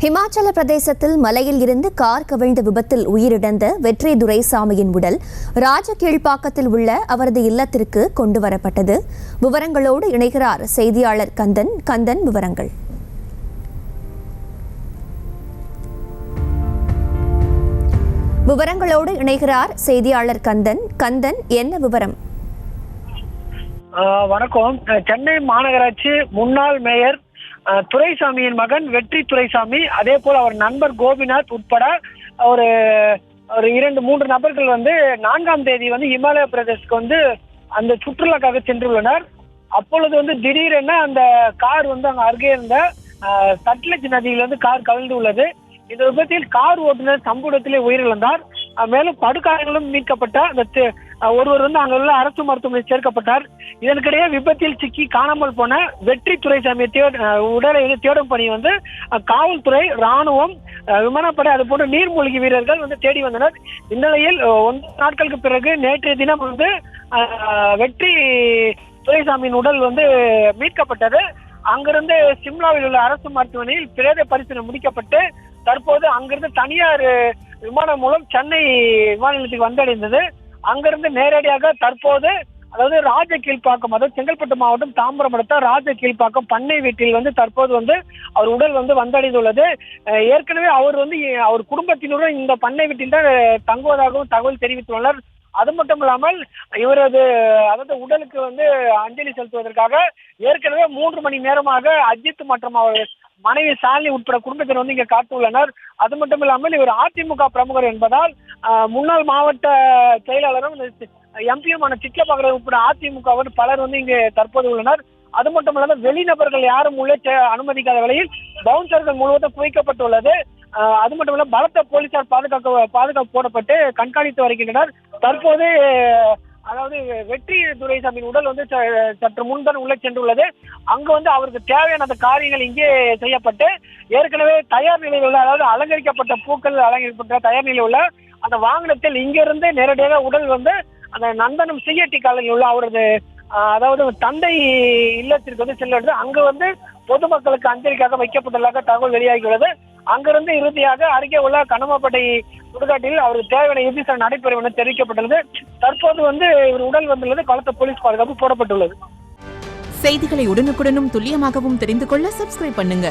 ஹிமாச்சல பிரதேசத்தில் மலையில் இருந்து கார் கவிழ்ந்த விபத்தில் உயிரிழந்த வெற்றி துரைசாமியின் உடல் ராஜகீழ்ப்பாக்கத்தில் உள்ள அவரது இல்லத்திற்கு கொண்டு வரப்பட்டது. விவரங்களோடு இணைகிறார் செய்தியாளர் கந்தன். கந்தன், விவரங்கள். விவரங்களோடு இணைகிறார் செய்தியாளர் கந்தன். கந்தன், என்ன விவரம்? வணக்கம். சென்னை மாநகராட்சி முன்னாள் மேயர் துரைசாமியின் மகன் வெற்றி துரைசாமி, அதே போல் அவர் நண்பர் கோபிநாத் உட்பட ஒரு 2-3 நபர்கள் 4ஆம் தேதி இமாலய பிரதேசத்துக்கு அந்த சுற்றுலாக்காக சென்றுள்ளனர். அப்பொழுது திடீரென அந்த கார் அங்க அருகே இருந்த சட்லஜ் நதியிலிருந்து கார் கவிழ்ந்து உள்ளது. இந்த விபத்தில் கார் ஓட்டுநர் சம்பவத்திலே உயிரிழந்தார். மேலும் படுகாயங்களும் மீட்கப்பட்ட அந்த ஒருவர் அங்குள்ள அரசு மருத்துவமனையில் சேர்க்கப்பட்டார். இதற்கிடையே விபத்தில் சிக்கி காணாமல் போன வெற்றி துரைசாமியை உடலை தேடும் பணி காவல்துறை, ராணுவம், விமானப்படை, அது போன்ற நீர்மூழ்கி வீரர்கள் தேடி வந்தனர். இந்நிலையில் 9 நாட்களுக்கு பிறகு நேற்றைய தினம் வெற்றி துரைசாமியின் உடல் மீட்கப்பட்டது. அங்கிருந்து சிம்லாவில் உள்ள அரசு மருத்துவமனையில் பிரேத பரிசோதனை முடிக்கப்பட்டு தற்போது அங்கிருந்து தனியார் விமானம் மூலம் சென்னை விமான நிலையத்துக்கு வந்தடைந்தது. அங்கிருந்து நேரடியாக தற்போது ராஜகீழ்ப்பாக்கம், அதாவது செங்கல்பட்டு மாவட்டம் தாம்பரம் அடுத்த ராஜகீழ்ப்பாக்கம் பண்ணை வீட்டில் தற்போது அவர் உடல் வந்தடைந்துள்ளது. ஏற்கனவே அவர் அவர் குடும்பத்தினருடன் இந்த பண்ணை வீட்டில் தான் தங்குவதாகவும் தகவல் தெரிவித்துள்ளனர். அது மட்டும் இல்லாமல் இவரது உடலுக்கு அஞ்சலி செலுத்துவதற்காக ஏற்கனவே 3 மணி நேரமாக அஜித் மற்றும் அவர் மனைவி சாலினி உட்பட குடும்பத்தினர் இங்கே காத்துள்ளனர். அது மட்டும் இல்லாமல் இவர் அதிமுக பிரமுகர் என்பதால் முன்னாள் மாவட்ட செயலாளரும் எம்பியுமான சிட்லபாகர் உட்பட அதிமுக பலர் இங்கே தற்போது உள்ளனர். அது மட்டும் இல்லாமல் வெளிநபர்கள் யாரும் உள்ளே அனுமதிக்காத வேளையில் பவுன்சர்கள் முழுவதும் குவிக்கப்பட்டுள்ளது. அது மட்டும் இல்லாமல் பலத்த போலீசார் பாதுகாப்பு போடப்பட்டு கண்காணித்து வருகின்றனர். தற்போது வெற்றி துரைசாமியின் உடல் சற்று முன்தான் உள்ளே சென்றுள்ளது. அங்கு அவருக்கு தேவையான அந்த காரியங்கள் இங்கே செய்யப்பட்டு ஏற்கனவே தயார் நிலையில் உள்ள, அலங்கரிக்கப்பட்ட பூக்கள் அலங்கரிக்கப்பட்ட தயார் நிலையில் உள்ள அந்த வாகனத்தில் இங்கிருந்து நேரடியாக உடல் அந்த நந்தனம் சிஐடி காலனியில் உள்ள அவரது தந்தை இல்லத்திற்கு செல்வது. அங்கு பொதுமக்களுக்கு அஞ்சலிக்காக வைக்கப்பட்டுள்ளதாக தகவல் வெளியாகியுள்ளது. அங்கிருந்து இறுதியாக அருகே உள்ள கனமாப்பேட்டை சுடுகாட்டில் அவருக்கு தேவையான இறுதி நடைபெறும் என தெரிவிக்கப்பட்டுள்ளது. தற்போது இவர் உடல் பலத்த போலீஸ் பாதுகாப்பு போடப்பட்டுள்ளது. செய்திகளை உடனுக்குடனும் துல்லியமாகவும் தெரிந்து கொள்ள சப்ஸ்கிரைப் பண்ணுங்க.